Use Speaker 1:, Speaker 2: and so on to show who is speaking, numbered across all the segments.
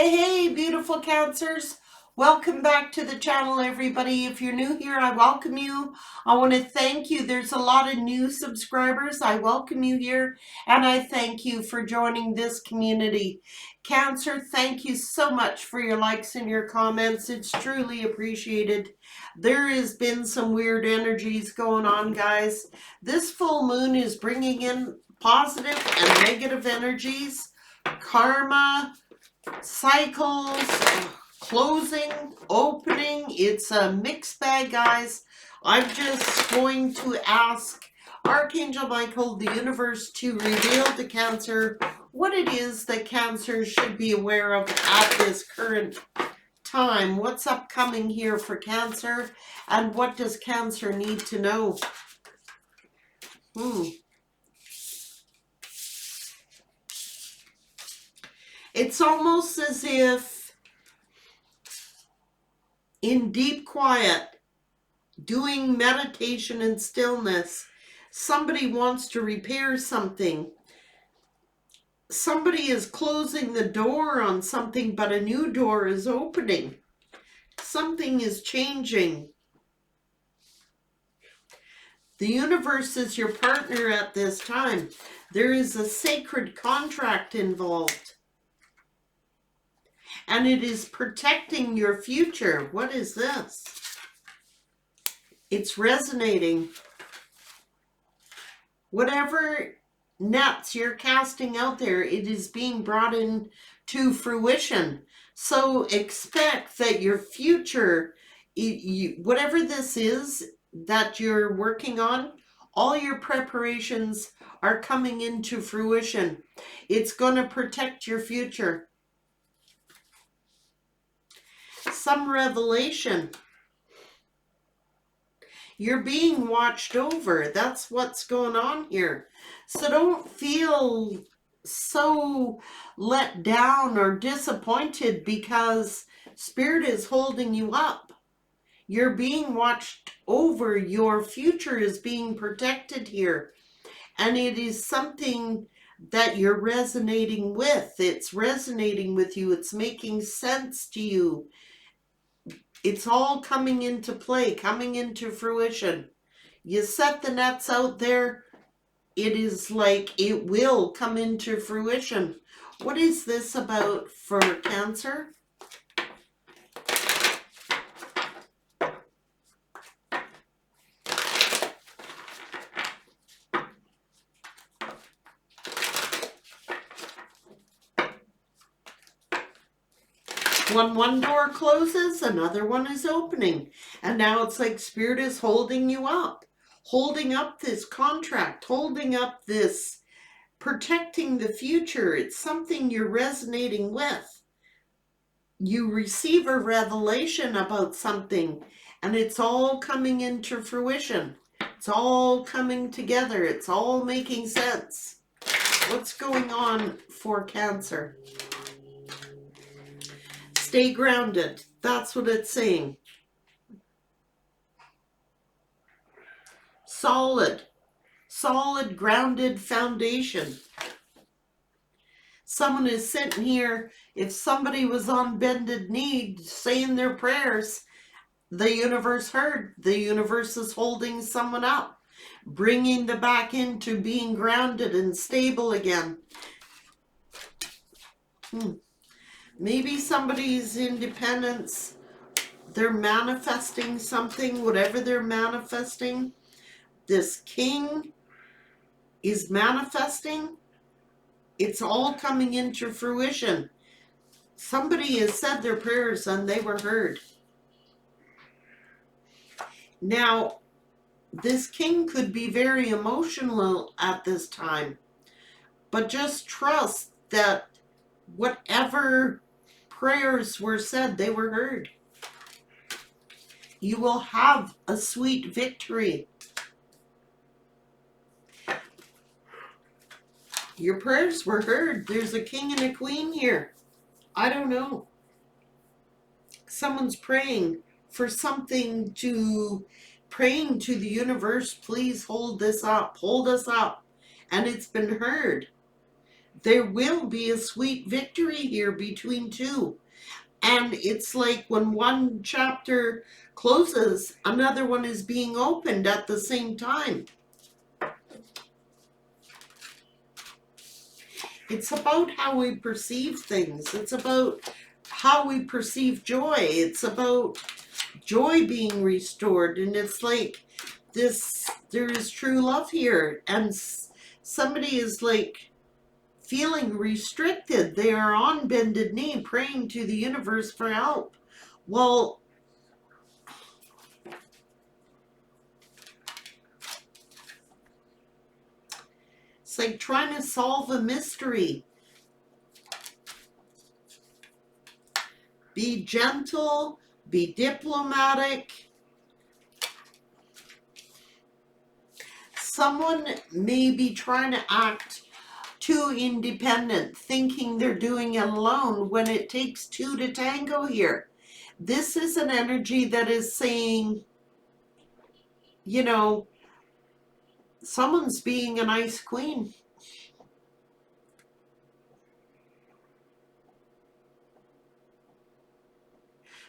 Speaker 1: Hey, beautiful Cancers. Welcome back to the channel, everybody. If you're new here, I welcome you. I want to thank you. There's a lot of new subscribers. I welcome you here, and I thank you for joining this community. Cancer, thank you so much for your likes and your comments. It's truly appreciated. There has been some weird energies going on, guys. This full moon is bringing in positive and negative energies, karma, cycles, closing, opening. It's a mixed bag, guys. I'm just going to ask Archangel Michael, the universe, to reveal to Cancer what it is that Cancer should be aware of at this current time. What's upcoming here for Cancer, and what does Cancer need to know? It's almost as if in deep quiet, doing meditation and stillness, somebody wants to repair something. Somebody is closing the door on something, but a new door is opening. Something is changing. The universe is your partner at this time. There is a sacred contract involved. And it is protecting your future. What is this? It's resonating. Whatever nets you're casting out there, it is being brought in to fruition. So expect that your future, whatever this is that you're working on, all your preparations are coming into fruition. It's going to protect your future. Some revelation. You're being watched over. That's what's going on here. So don't feel so let down or disappointed because Spirit is holding you up. You're being watched over. Your future is being protected here. And it is something that you're resonating with. It's resonating with you. It's making sense to you. It's all coming into play, coming into fruition. You set the nets out there, it is like it will come into fruition. What is this about for Cancer? When one door closes, another one is opening. And now it's like Spirit is holding you up, holding up this contract, holding up this, protecting the future. It's something you're resonating with. You receive a revelation about something, and it's all coming into fruition. It's all coming together. It's all making sense. What's going on for Cancer? Stay grounded. That's what it's saying. Solid, grounded foundation. Someone is sitting here, if somebody was on bended knee saying their prayers, the universe heard. The universe is holding someone up, bringing them back into being grounded and stable again. Maybe somebody's independence, they're manifesting something, whatever they're manifesting. This king is manifesting. It's all coming into fruition. Somebody has said their prayers and they were heard. Now, this king could be very emotional at this time, but just trust that whatever prayers were said, they were heard. You will have a sweet victory. Your prayers were heard. There's a king and a queen here. I don't know. Someone's praying for something praying to the universe, please hold this up, hold us up. And it's been heard. There will be a sweet victory here between two. And it's like when one chapter closes, another one is being opened at the same time. It's about how we perceive things. It's about how we perceive joy. It's about joy being restored. And it's like this, there is true love here. And somebody is like feeling restricted. They are on bended knee praying to the universe for help. Well, it's like trying to solve a mystery. Be gentle, be diplomatic. Someone may be trying to act too independent, thinking they're doing it alone when it takes two to tango here. This is an energy that is saying, you know, someone's being a nice queen.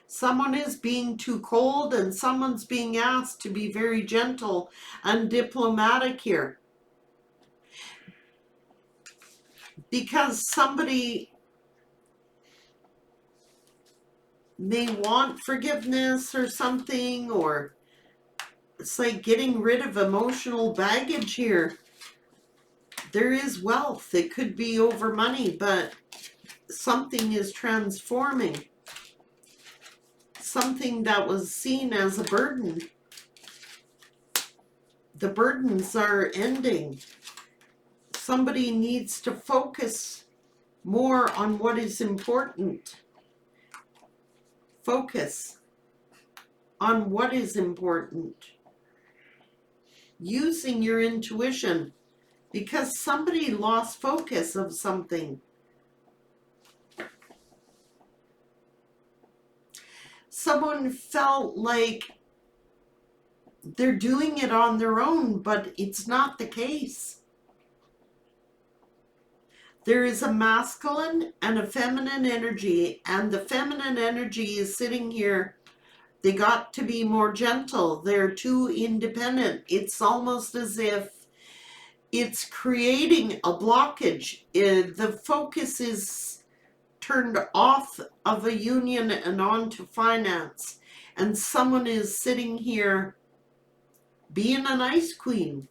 Speaker 1: Someone is being too cold and someone's being asked to be very gentle and diplomatic here. Because somebody may want forgiveness or something, or it's like getting rid of emotional baggage here. There is wealth. It could be over money, but something is transforming. Something that was seen as a burden. The burdens are ending. Somebody needs to focus more on what is important. Focus on what is important. Using your intuition, because somebody lost focus of something. Someone felt like they're doing it on their own, but it's not the case. There is a masculine and a feminine energy, and the feminine energy is sitting here. They got to be more gentle. They're too independent. It's almost as if it's creating a blockage. The focus is turned off of a union and onto finance. And someone is sitting here being a nice queen,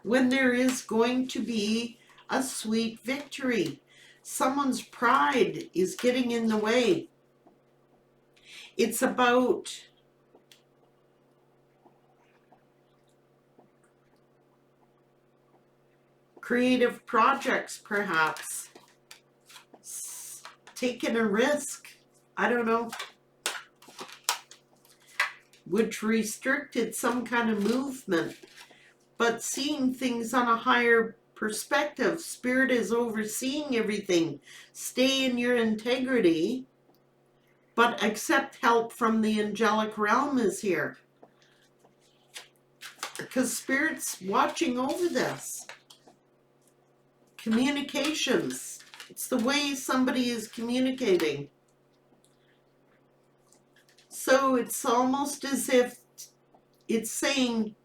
Speaker 1: when there is going to be a sweet victory. Someone's pride is getting in the way. It's about creative projects, perhaps. Taking a risk. I don't know. Which restricted some kind of movement. But seeing things on a higher perspective. Spirit is overseeing everything. Stay in your integrity, but accept help from the angelic realm is here. Because Spirit's watching over this. Communications. It's the way somebody is communicating. So it's almost as if it's saying,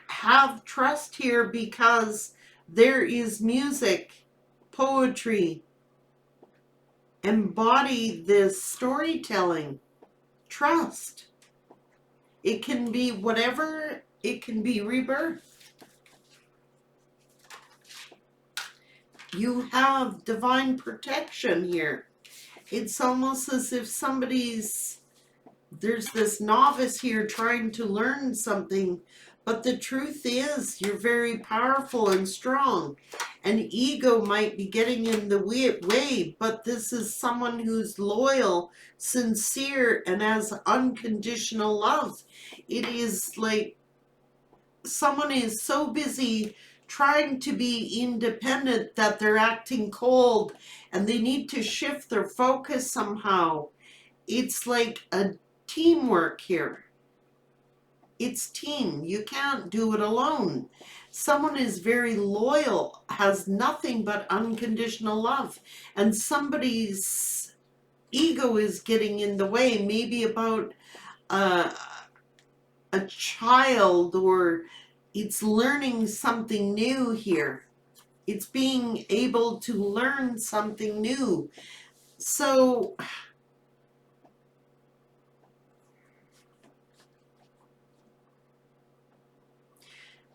Speaker 1: have trust here, because there is music, poetry. Embody this storytelling. Trust. It can be whatever, it can be rebirth. You have divine protection here. It's almost as if there's this novice here trying to learn something, but the truth is you're very powerful and strong. And ego might be getting in the way, but this is someone who's loyal, sincere, and has unconditional love. It is like someone is so busy trying to be independent that they're acting cold, and they need to shift their focus somehow. It's like a teamwork here. It's team. You can't do it alone. Someone is very loyal, has nothing but unconditional love, and somebody's ego is getting in the way, maybe about uh, a child, or it's learning something new here. It's being able to learn something new. So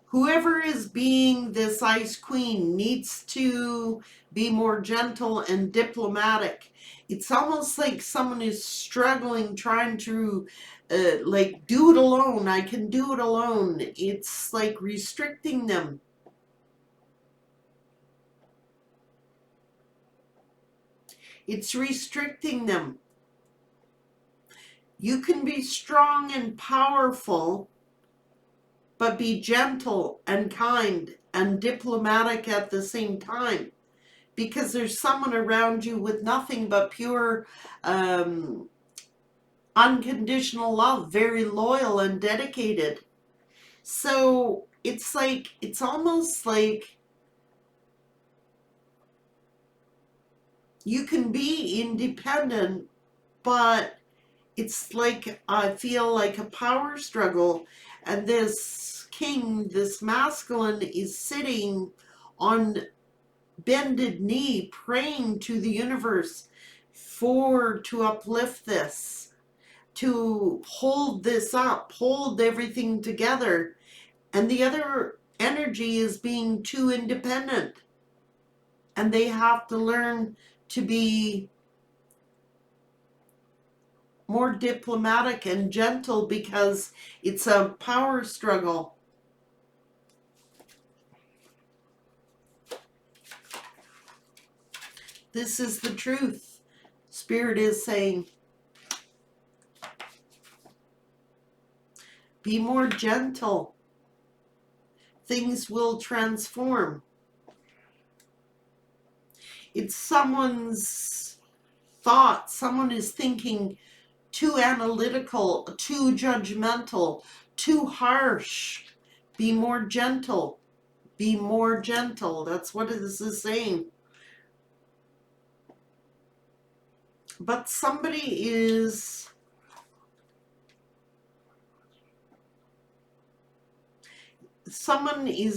Speaker 1: whoever is being this ice queen needs to be more gentle and diplomatic. It's almost like someone is struggling, trying to like do it alone. I can do it alone. It's like restricting them. It's restricting them. You can be strong and powerful, but be gentle and kind and diplomatic at the same time. Because there's someone around you with nothing but pure unconditional love, very loyal and dedicated. So it's like, it's almost like you can be independent, but it's like, I feel like a power struggle. And this king, this masculine, is sitting on bended knee praying to the universe to uplift this, to hold this up, hold everything together. And the other energy is being too independent. And they have to learn to be more diplomatic and gentle because it's a power struggle. This is the truth. Spirit is saying, be more gentle. Things will transform. It's someone's thought. Someone is thinking too analytical, too judgmental, too harsh. Be more gentle. Be more gentle. That's what this is saying. But someone is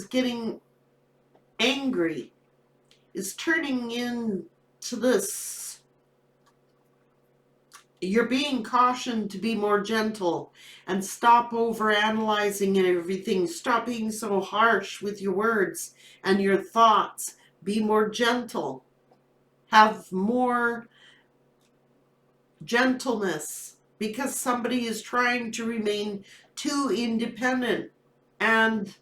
Speaker 1: getting angry, is turning into this. You're being cautioned to be more gentle and stop over analyzing everything. Stop being so harsh with your words and your thoughts. Be more gentle. Have more gentleness, because somebody is trying to remain too independent. And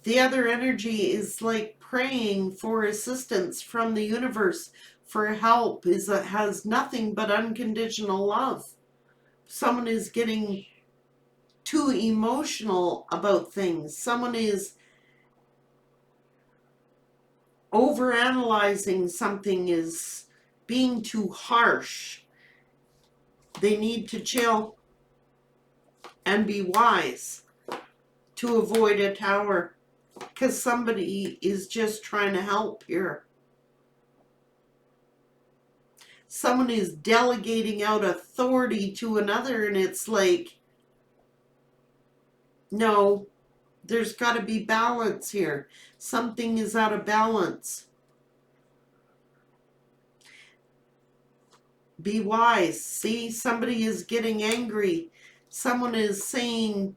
Speaker 1: the other energy is like praying for assistance from the universe, for help, has nothing but unconditional love. Someone is getting too emotional about things. Someone is overanalyzing something, is being too harsh. They need to chill and be wise to avoid a tower, because somebody is just trying to help here. Someone is delegating out authority to another, and it's like, no, there's got to be balance here. Something is out of balance. Be wise. See, somebody is getting angry. Someone is saying,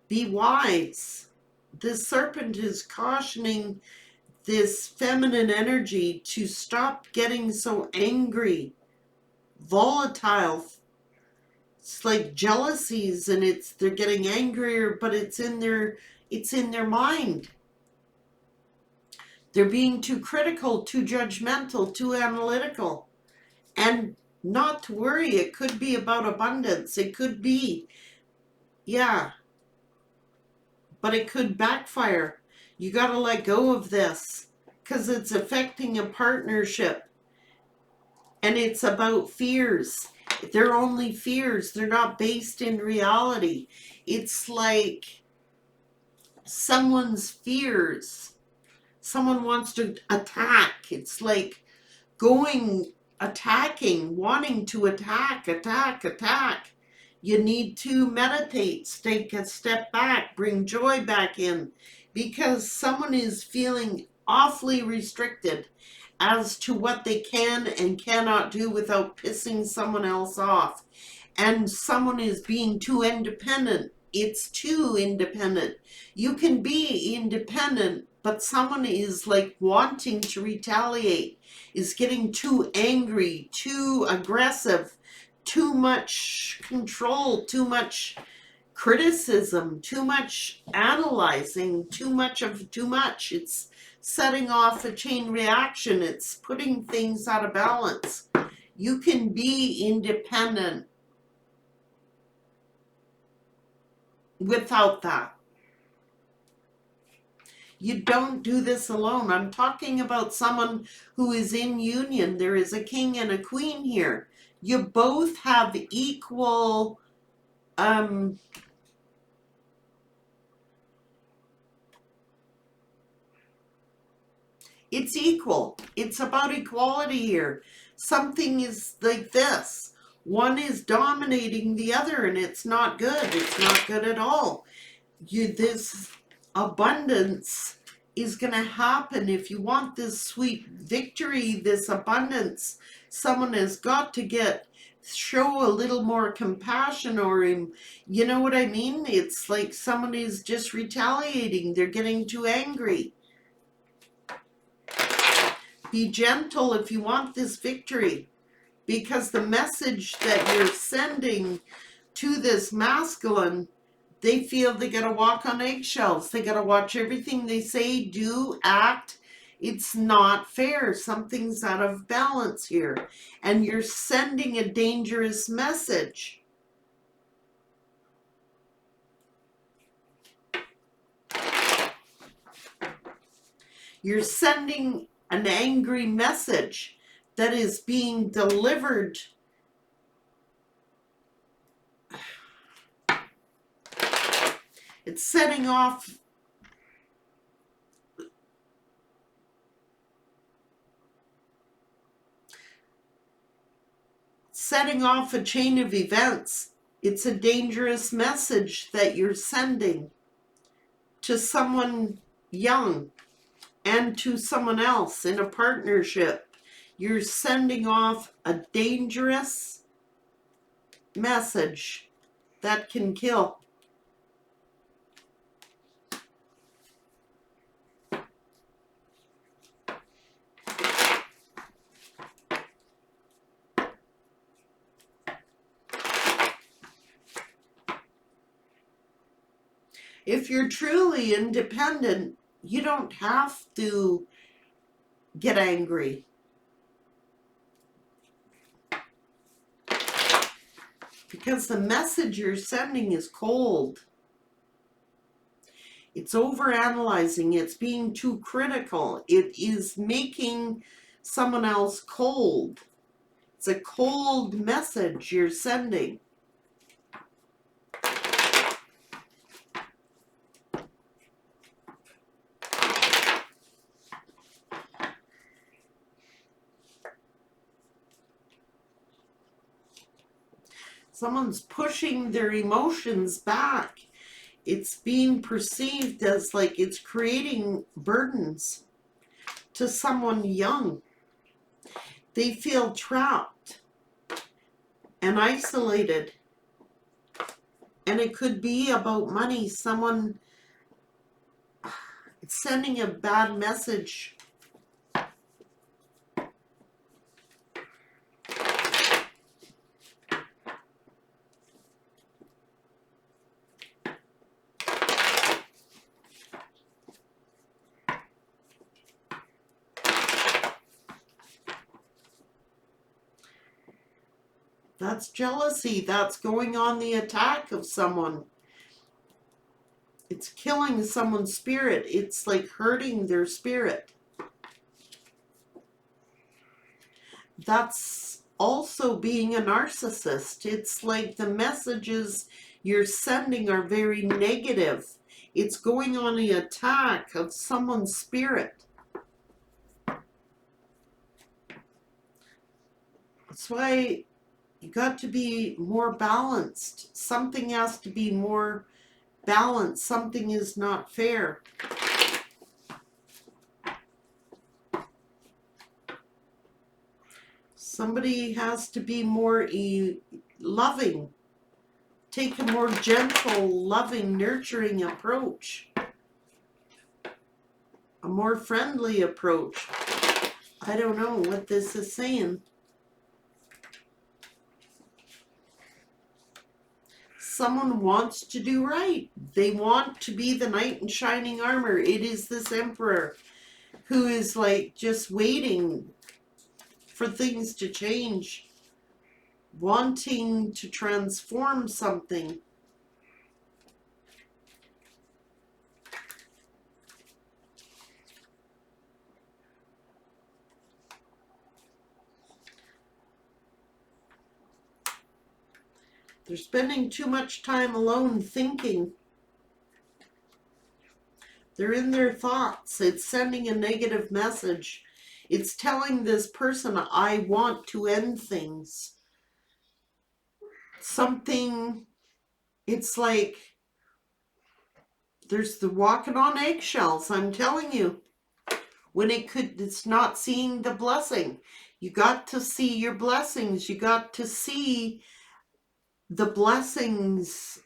Speaker 1: be wise. This serpent is cautioning this feminine energy to stop getting so angry, volatile. It's like jealousies, and they're getting angrier, but it's in their mind. They're being too critical, too judgmental, too analytical. And not to worry, it could be about abundance. It could be, yeah, but it could backfire. You got to let go of this because it's affecting a partnership. And it's about fears. They're only fears. They're not based in reality. It's like someone's fears. Someone wants to attack. It's like going, attacking, wanting to attack. You need to meditate, take a step back, bring joy back in, because someone is feeling awfully restricted as to what they can and cannot do without pissing someone else off. And someone is being too independent. It's too independent. You can be independent, but someone is like wanting to retaliate, is getting too angry, too aggressive, too much control, too much criticism, too much analyzing, too much of too much. It's setting off a chain reaction. It's putting things out of balance. You can be independent without that. You don't do this alone. I'm talking about someone who is in union. There is a king and a queen here. You both have equal it's equal. It's about equality here. Something is like this. One is dominating the other, and it's not good. It's not good at all. This abundance is going to happen. If you want this sweet victory, this abundance, someone has got to show a little more compassion, or you know what I mean? It's like someone is just retaliating. They're getting too angry. Be gentle if you want this victory, because the message that you're sending to this masculine, they feel they gotta walk on eggshells. They gotta watch everything they say, do, act. It's not fair. Something's out of balance here. And you're sending a dangerous message. You're sending an angry message that is being delivered. It's setting off a chain of events. It's a dangerous message that you're sending to someone young and to someone else in a partnership. You're sending off a dangerous message that can kill. If you're truly independent, you don't have to get angry. Because the message you're sending is cold. It's overanalyzing. It's being too critical. It is making someone else cold. It's a cold message you're sending. Someone's pushing their emotions back. It's being perceived as like it's creating burdens to someone young. They feel trapped and isolated. And it could be about money. Someone, it's sending a bad message. That's jealousy. That's going on the attack of someone. It's killing someone's spirit. It's like hurting their spirit. that's also being a narcissist. It's like the messages you're sending are very negative. It's going on the attack of someone's spirit. That's why you got to be more balanced. Something has to be more balanced. Something is not fair. Somebody has to be more loving. Take a more gentle, loving, nurturing approach. A more friendly approach. I don't know what this is saying. Someone wants to do right. They want to be the knight in shining armor. It is this emperor who is like just waiting for things to change, wanting to transform something. They're spending too much time alone thinking. They're in their thoughts. It's sending a negative message. It's telling this person, I want to end things. Something, it's like there's the walking on eggshells, I'm telling you. When it's not seeing the blessing. You got to see your blessings. You got to see the blessings.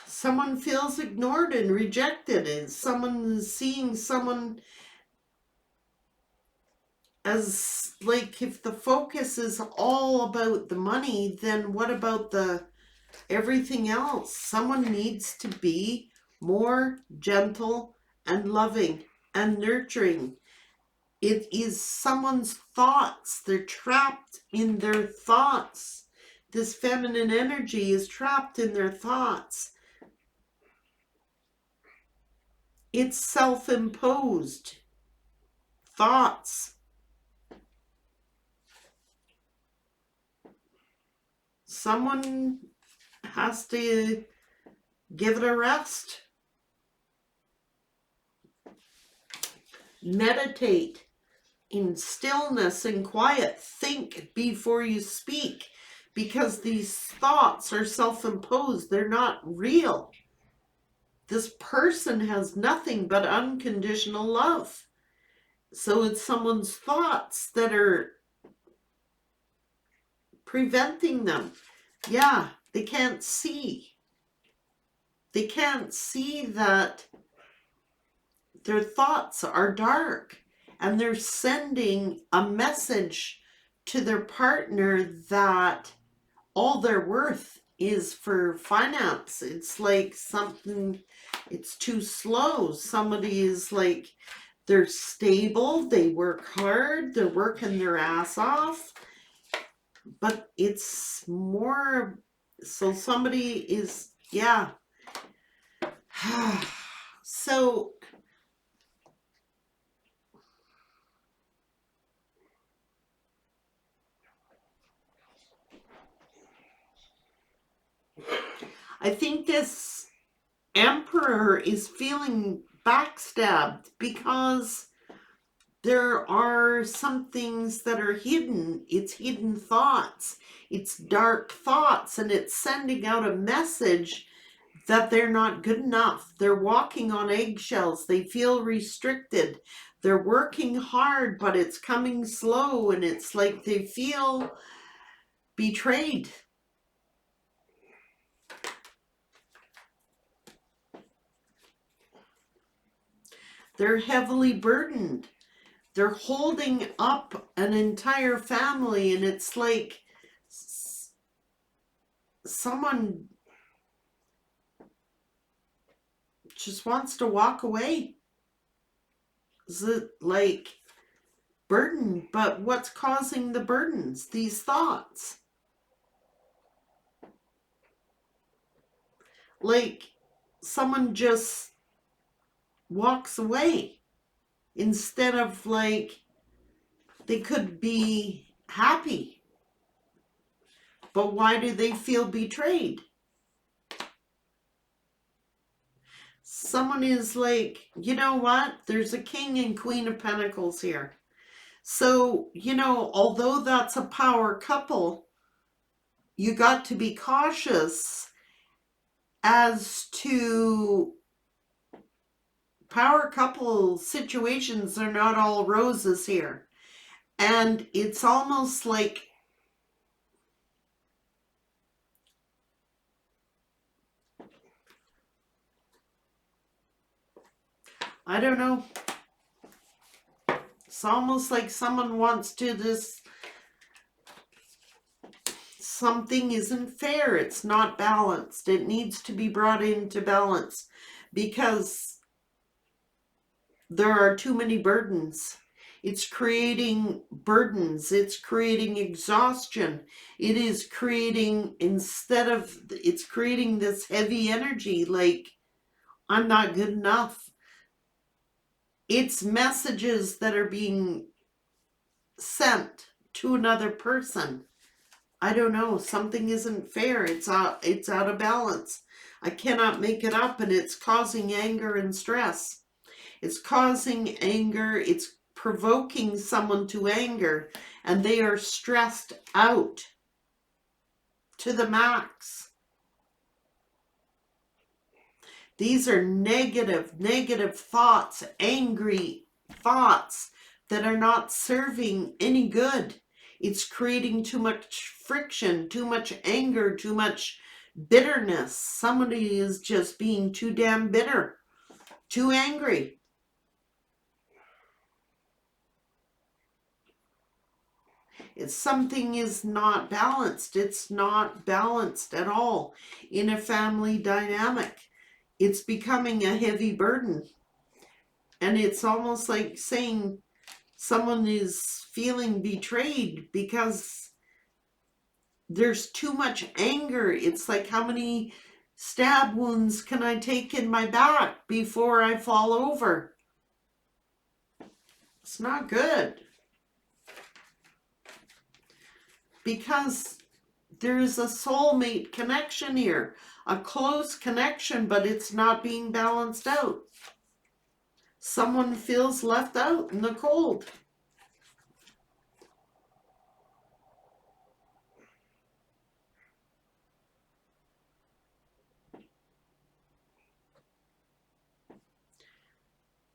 Speaker 1: Someone feels ignored and rejected, and someone is seeing someone as like, if the focus is all about the money, then what about the everything else? Someone needs to be more gentle and loving and nurturing. It is someone's thoughts. They're trapped in their thoughts. This feminine energy is trapped in their thoughts. It's self-imposed thoughts. Someone has to give it a rest. Meditate in stillness and quiet. Think before you speak, because these thoughts are self-imposed. They're not real. This person has nothing but unconditional love. So it's someone's thoughts that are preventing them. Yeah, they can't see. They can't see that their thoughts are dark, and they're sending a message to their partner that all their worth is for finance. It's like something, it's too slow. Somebody is like, they're stable, they work hard, they're working their ass off, but it's more, so somebody is, yeah. So I think this emperor is feeling backstabbed because there are some things that are hidden. It's hidden thoughts. It's dark thoughts, and it's sending out a message that they're not good enough. They're walking on eggshells. They feel restricted. They're working hard, but it's coming slow, and it's like they feel betrayed. They're heavily burdened. They're holding up an entire family, and it's like someone just wants to walk away. Is it like burden? But what's causing the burdens? These thoughts. Like someone just walks away instead of like they could be happy. But why do they feel betrayed? Someone is like, you know what? There's a king and queen of pentacles here. So, although that's a power couple, you got to be cautious as to power couple situations are not all roses here. And it's almost like, I don't know, it's almost like someone wants to just, something isn't fair. It's not balanced. It needs to be brought into balance because there are too many burdens. It's creating burdens. It's creating exhaustion. It is creating, it's creating this heavy energy like, I'm not good enough. It's messages that are being sent to another person. I don't know, something isn't fair. It's out of balance. I cannot make it up, and it's causing anger and stress. It's causing anger, it's provoking someone to anger, and they are stressed out to the max. These are negative thoughts, angry thoughts that are not serving any good. It's creating too much friction, too much anger, too much bitterness. Somebody is just being too damn bitter, too angry. It's something is not balanced. It's not balanced at all in a family dynamic. It's becoming a heavy burden. And it's almost like saying someone is feeling betrayed because there's too much anger. It's like, how many stab wounds can I take in my back before I fall over? It's not good. Because there's a soulmate connection here, a close connection, but it's not being balanced out. Someone feels left out in the cold.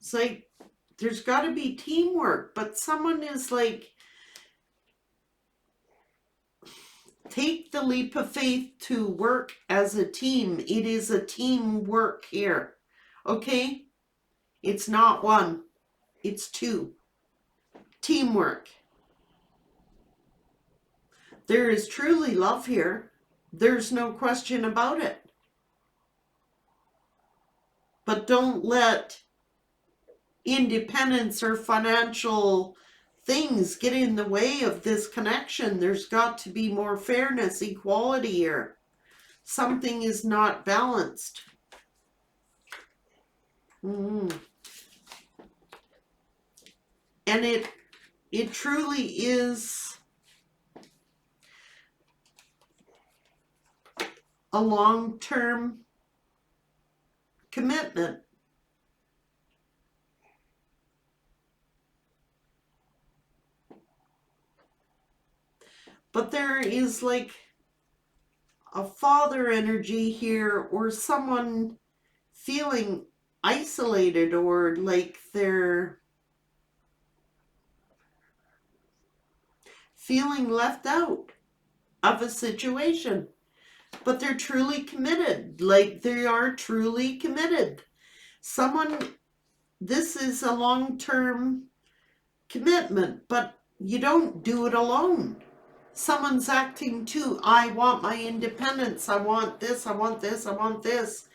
Speaker 1: It's like there's got to be teamwork, but someone is like, take the leap of faith to work as a team. It is a teamwork here. Okay? It's not one, it's two. Teamwork. There is truly love here. There's no question about it. But don't let independence or financial things get in the way of this connection. There's got to be more fairness, equality here. Something is not balanced. And it truly is a long-term commitment. But there is like a father energy here, or someone feeling isolated, or like they're feeling left out of a situation. But they're truly committed. Like they are truly committed. This is a long-term commitment, but you don't do it alone. Someone's acting too, I want my independence, I want this, I want this, I want this.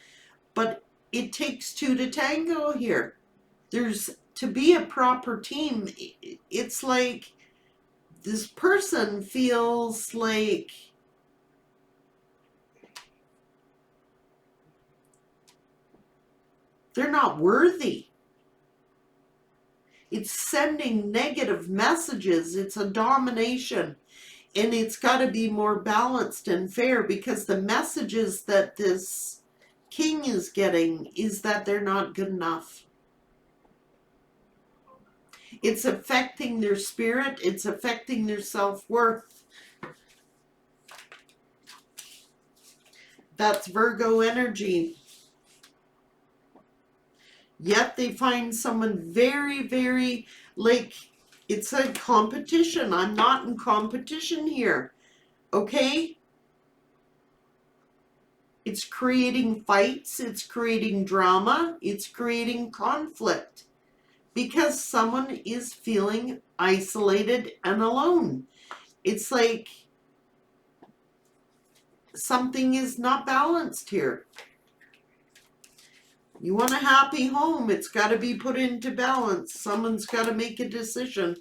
Speaker 1: But it takes two to tango here. There's to be a proper team. It's like this person feels like They're not worthy. It's sending negative messages. It's a domination. And it's got to be more balanced and fair, because the messages that this king is getting is that they're not good enough. It's affecting their spirit. It's affecting their self-worth. That's Virgo energy. Yet they find someone very, very, like, it's a competition. I'm not in competition here. Okay? It's creating fights. It's creating drama. It's creating conflict. Because someone is feeling isolated and alone. It's like something is not balanced here. You want a happy home, it's got to be put into balance. Someone's got to make a decision.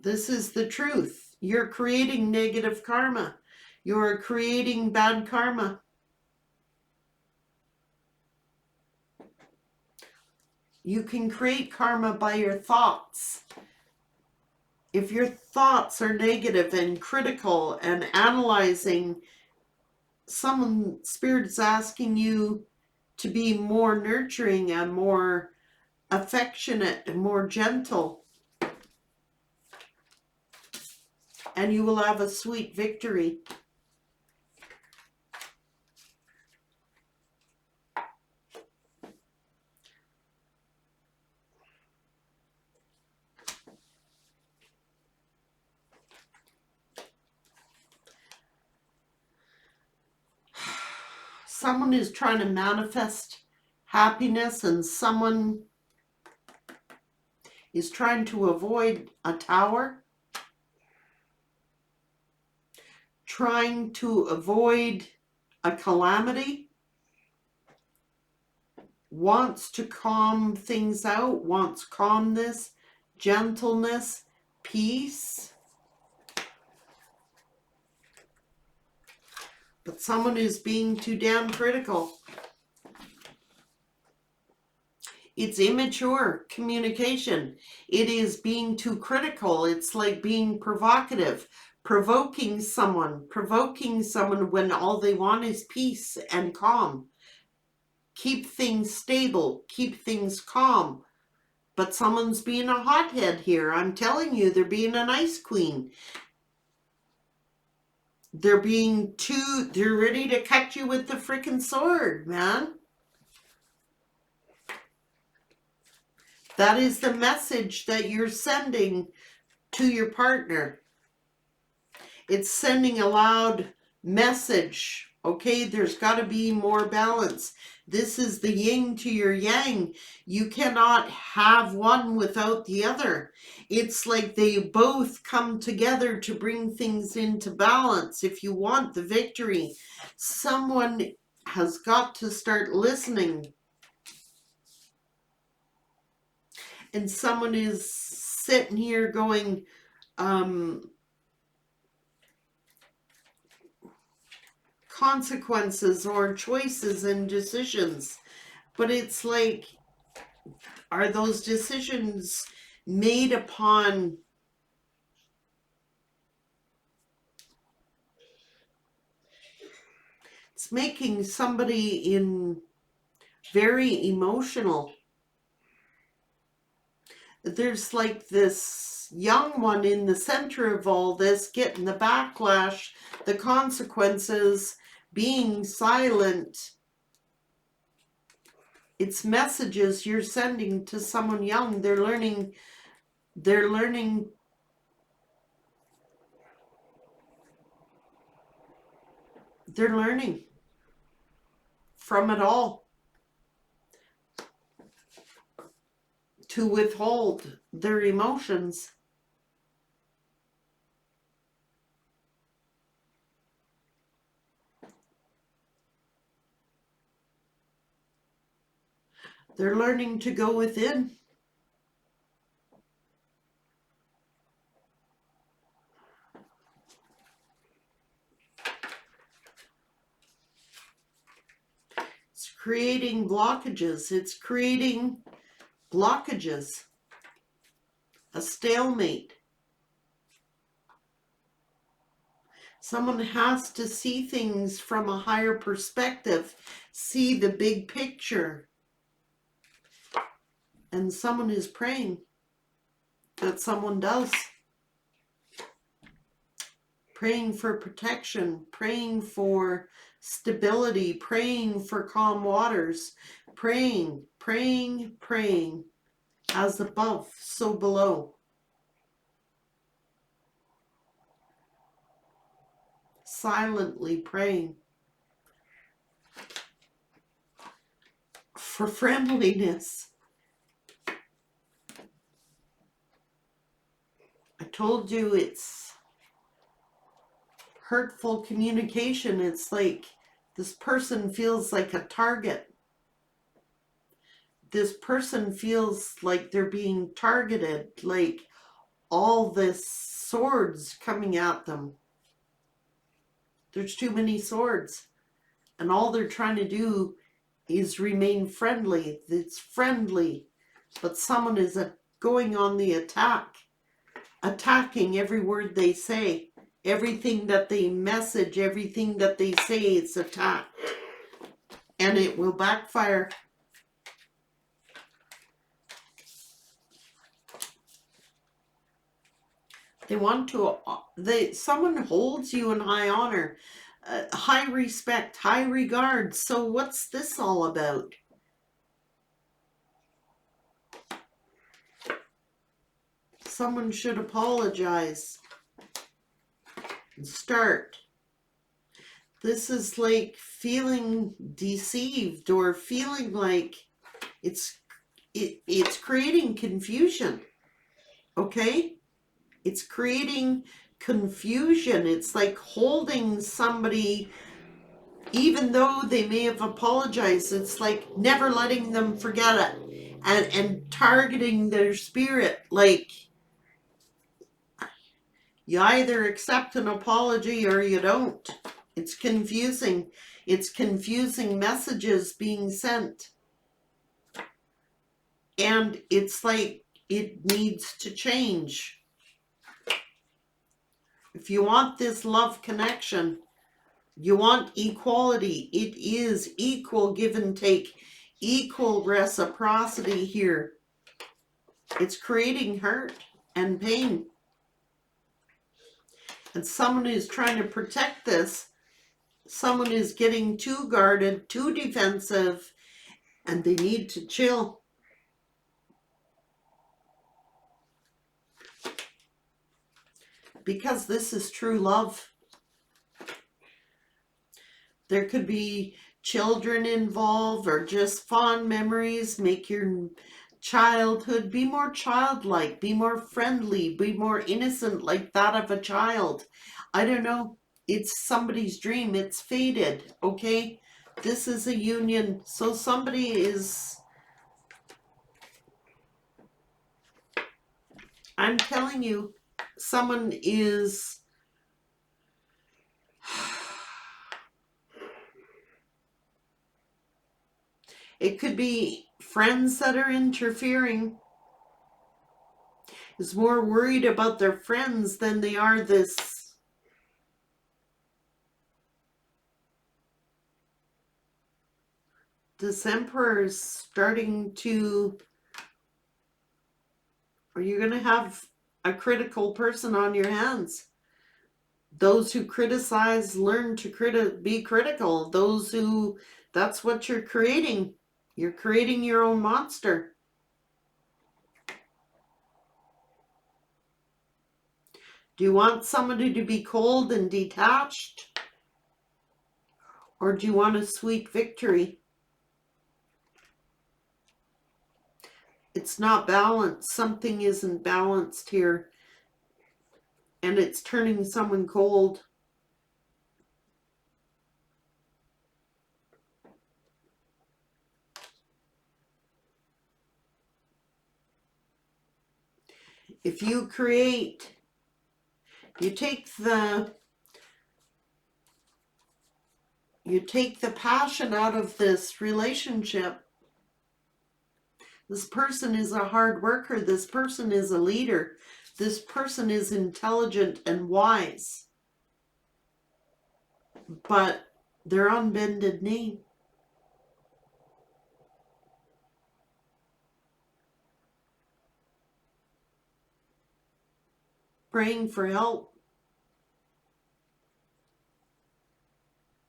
Speaker 1: This is the truth. You're creating negative karma. You're creating bad karma. You can create karma by your thoughts. If your thoughts are negative and critical and analyzing, someone, spirit is asking you to be more nurturing and more affectionate and more gentle. And you will have a sweet victory. Someone is trying to manifest happiness, and someone is trying to avoid a tower, trying to avoid a calamity, wants to calm things out, wants calmness, gentleness, peace. But someone is being too damn critical. It's immature communication. It is being too critical. It's like being provocative, provoking someone when all they want is peace and calm. Keep things stable, keep things calm. But someone's being a hothead here. I'm telling you, they're being an ice queen. They're ready to cut you with the frickin' sword, man. That is the message that you're sending to your partner. It's sending a loud message. Okay, there's got to be more balance. This is the yin to your yang. You cannot have one without the other. It's like they both come together to bring things into balance. If you want the victory, someone has got to start listening. And someone is sitting here going, consequences or choices and decisions. But it's like, are those decisions made upon it's making somebody very emotional. There's like this young one in the center of all this, getting the backlash, the consequences, being silent. It's messages you're sending to someone young. They're learning from it all, to withhold their emotions. They're learning to go within. creating blockages. It's creating blockages. A stalemate. Someone has to see things from a higher perspective, see the big picture. And someone is praying that someone does. Praying for protection, praying for stability, praying for calm waters, praying, praying, praying. As above, so below. Silently praying for friendliness. I told you it's hurtful communication. It's like this person feels like a target. This person feels like they're being targeted, like all this swords coming at them. There's too many swords. And all they're trying to do is remain friendly. It's friendly. But someone is going on the attack. Attacking every word they say. Everything that they message, everything that they say, it's attacked. And it will backfire. They want to, someone holds you in high honor, high respect, high regard. So what's this all about? Someone should apologize and start. This is like feeling deceived or feeling like it's creating confusion. Okay? It's creating confusion. It's like holding somebody, even though they may have apologized, it's like never letting them forget it and targeting their spirit. Like you either accept an apology or you don't. It's confusing. It's confusing messages being sent. And it's like it needs to change. If you want this love connection, you want equality. It is equal give and take, equal reciprocity here. It's creating hurt and pain. And someone is trying to protect this. Someone is getting too guarded, too defensive, and they need to chill. Because this is true love. There could be children involved or just fond memories. Make your childhood, be more childlike, be more friendly, be more innocent like that of a child. I don't know. It's somebody's dream. It's fated, okay? This is a union. So somebody is, I'm telling you, someone is, it could be friends that are interfering, is more worried about their friends than they are this Emperor is starting to, or you're going to have a critical person on your hands. Those who criticize learn to be critical. Those who, that's what you're creating. You're creating your own monster. Do you want somebody to be cold and detached? Or do you want a sweet victory? It's not balanced. Something isn't balanced here. And it's turning someone cold. If you create, you take the You take the passion out of this relationship. This person is a hard worker. This person is a leader. This person is intelligent and wise. But they're on bended knee. Praying for help.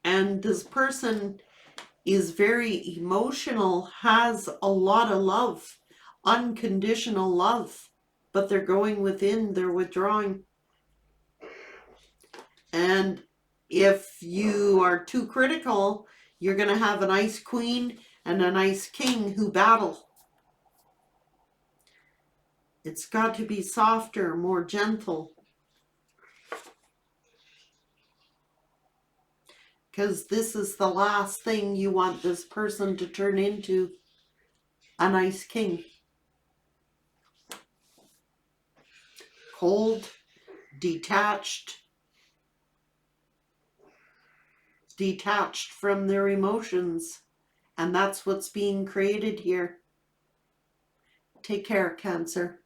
Speaker 1: And this person is very emotional, has a lot of love, unconditional love, but they're going within, they're withdrawing. And if you are too critical, you're going to have an ice queen and an ice king who battle. It's got to be softer, more gentle. Because this is the last thing you want this person to turn into, an ice king. Cold, detached from their emotions. And that's what's being created here. Take care, Cancer.